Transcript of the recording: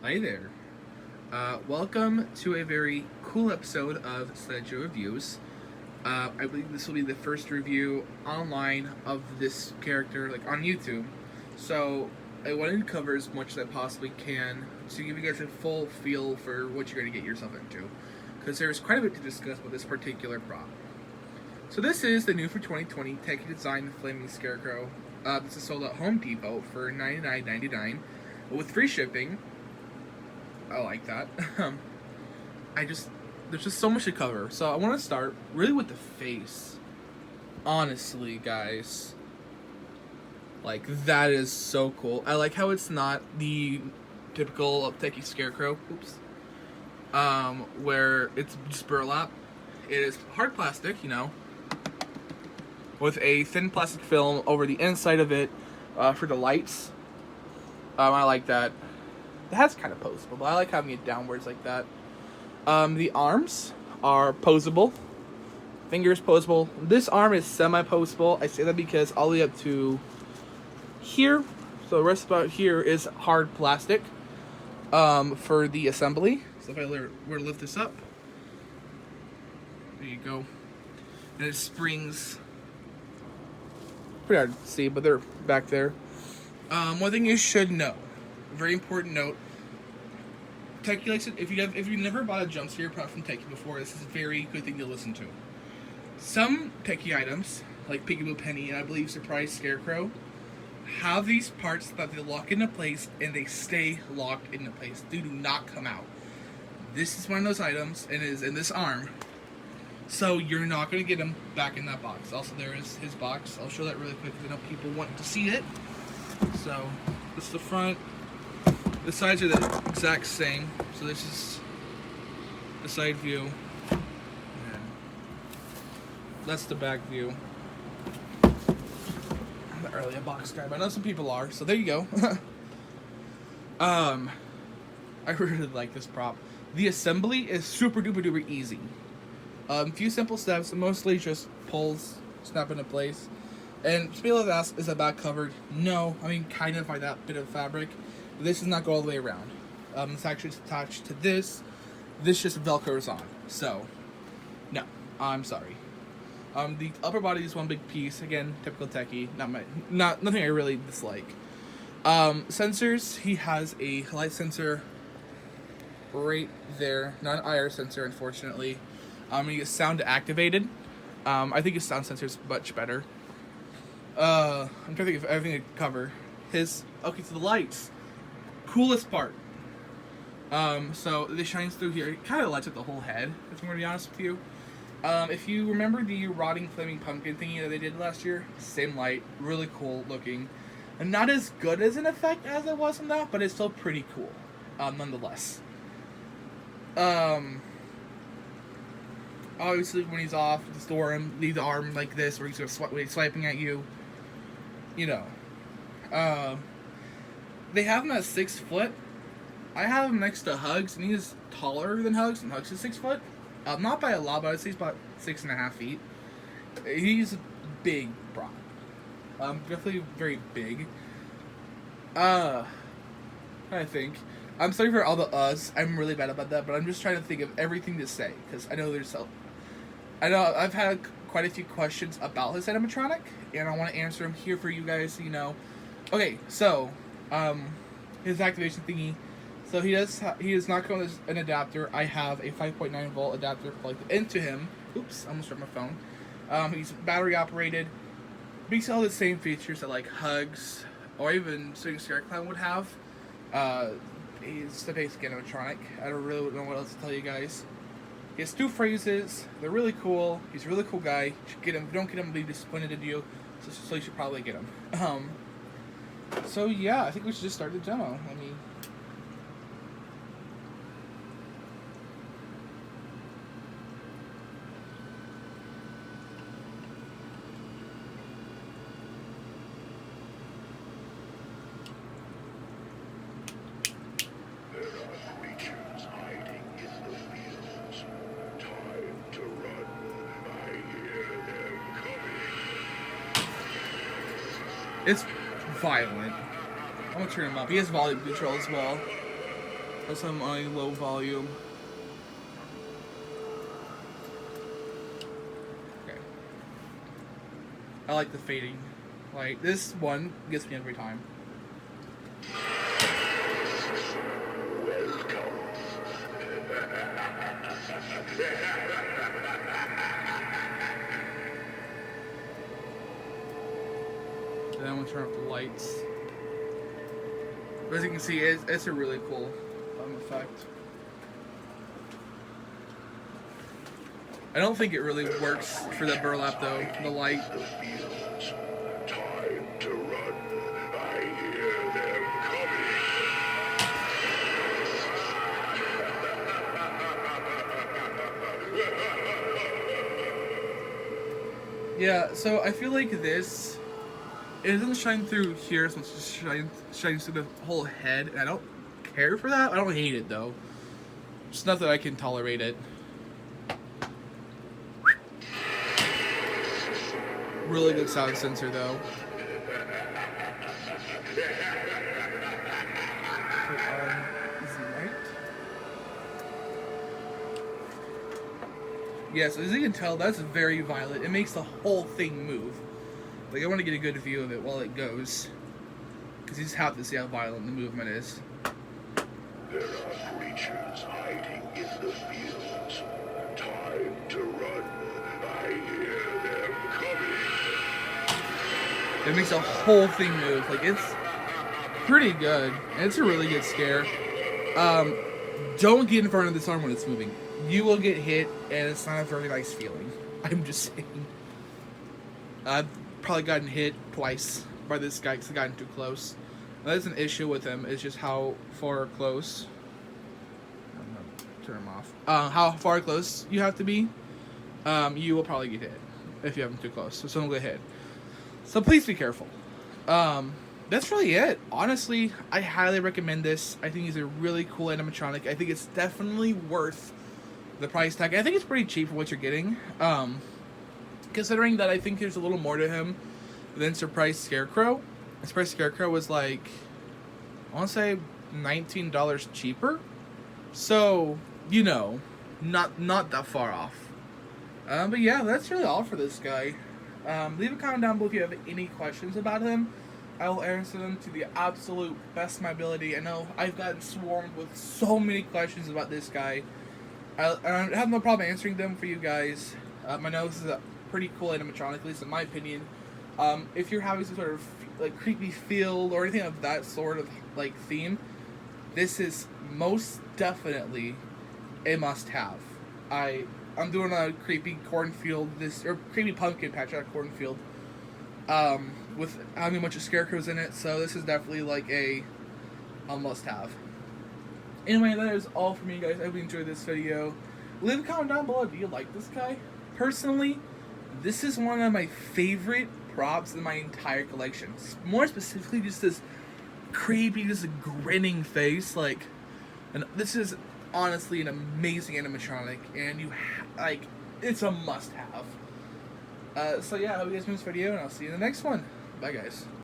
Hi there. Welcome to a very cool episode of Sideshow Reviews. I believe this will be the first review online of this character, like on YouTube. So I wanted to cover as much as I possibly can to give you guys a full feel for what you're going to get yourself into. Because there's quite a bit to discuss with this particular prop. So this is the new for 2020 Tekky Design Flaming Scarecrow. This is sold at Home Depot for $99.99 with free shipping. I like that. There's just so much to cover. So I want to start really with the face. Honestly, guys, like that is so cool. I like how it's not the typical Tekky Scarecrow. Oops. Where it's just burlap. It is hard plastic, with a thin plastic film over the inside of it for the lights. I like that. The head's kind of posable, but I like having it downwards like that. The arms are posable. Fingers posable. This arm is semi-posable. I say that because all the way up to here, so the rest about here is hard plastic for the assembly. So if I were to lift this up, there you go. And it springs. Pretty hard to see, but they're back there. One thing you should know. Very important note. Tekky likes it. If you've never bought a jump scare prop from Tekky before, this is a very good thing to listen to. Some Tekky items, like Peekaboo Penny and I believe Surprise Scarecrow, have these parts that they lock into place and they stay locked into place. They do not come out. This is one of those items and it is in this arm. So you're not going to get him back in that box. Also, there is his box. I'll show that really quick because I know people want to see it. So, this is the front. The sides are the exact same. So this is the side view. And that's the back view. I'm not really a box guy, but I know some people are. So there you go. I really like this prop. The assembly is super duper duper easy. Few simple steps, mostly just pulls, snap into place. And to be able to ask, is the back covered? No, I mean kind of by that bit of fabric. This does not go all the way around. It's actually attached to this. This just velcros on. So, no, I'm sorry. The upper body is one big piece. Again, typical Tekky. Nothing I really dislike. Sensors. He has a light sensor right there. Not an IR sensor, unfortunately. He gets sound activated. I think his sound sensor is much better. I'm trying to think of everything to cover. So the lights. Coolest part. So this shines through here. It kind of lights up the whole head, if I'm going to be honest with you. If you remember the rotting flaming pumpkin thingy that they did last year, same light, really cool looking. And not as good as an effect as it was in that, but it's still pretty cool, nonetheless. Obviously when he's off, the storm, leave the arm like this, where he's swiping at you. They have him at 6 foot. I have him next to Hugs, and he's taller than Hugs, and Hugs is 6 foot. Not by a lot, but I'd say he's about 6.5 feet. He's a big prop. Definitely very big. I think. I'm sorry for all the us. I'm really bad about that, but I'm just trying to think of everything to say, because I know I've had quite a few questions about his animatronic, and I want to answer them here for you guys, so you know. Okay, so, his activation thingy. So he does not come with an adapter. I have a 5.9 volt adapter plugged into him. Oops, I almost dropped my phone. He's battery operated. Basically all the same features that like Hugs or even Scarecrow would have. He's the basic animatronic. I don't really know what else to tell you guys. He has 2 phrases. They're really cool. He's a really cool guy. You should get him. If you don't get him, he'll be disappointed in you. So you should probably get him. So yeah, I think we should just start the demo. It's violent. I'm gonna turn him up. He has volume control as well. Let's have them on a low volume. Okay. I like the fading. Like, this one gets me every time. Then I'm gonna turn off the lights. But as you can see, it's a really cool effect. I don't think it really works for the burlap though, the light. Time to run. I hear them coming. Yeah, so I feel like this, it doesn't shine through here as much as it shines through the whole head, and I don't care for that. I don't hate it though. Just not that I can tolerate it. Really good sound sensor though. Yes, as you can tell, that's very violent. It makes the whole thing move. Like, I want to get a good view of it while it goes, because you just have to see how violent the movement is. There are creatures hiding in the fields. Time to run. I hear them coming. It makes the whole thing move. Like, it's pretty good. And it's a really good scare. Don't get in front of this arm when it's moving. You will get hit, and it's not a very nice feeling. I'm just saying. I've probably gotten hit twice by this guy because I've gotten too close. That's an issue with him. It's just how far close. I'm gonna turn him off. How far close you have to be. You will probably get hit if you have him too close. So someone will get hit. So please be careful. That's really it. Honestly, I highly recommend this. I think he's a really cool animatronic. I think it's definitely worth the price tag. I think it's pretty cheap for what you're getting. Considering that I think there's a little more to him than Surprise Scarecrow. Surprise Scarecrow was like, I want to say $19 cheaper. So, you know, not that far off. But yeah, that's really all for this guy. Leave a comment down below if you have any questions about him. I will answer them to the absolute best of my ability. I know I've gotten swarmed with so many questions about this guy. I have no problem answering them for you guys. I know this is a pretty cool animatronic, at least in my opinion. If you're having some sort of like creepy feel or anything of that sort of like theme, this is most definitely a must-have. I'm doing a creepy cornfield or creepy pumpkin patch at a cornfield. With having a bunch of scarecrows in it, so this is definitely like a must-have. Anyway, that is all for me, guys. I hope you enjoyed this video. Leave a comment down below. Do you like this guy? Personally, this is one of my favorite props in my entire collection. More specifically, just this creepy, just grinning face. Like, and this is honestly an amazing animatronic, and it's a must-have. So yeah, I hope you guys enjoyed this video, and I'll see you in the next one. Bye, guys.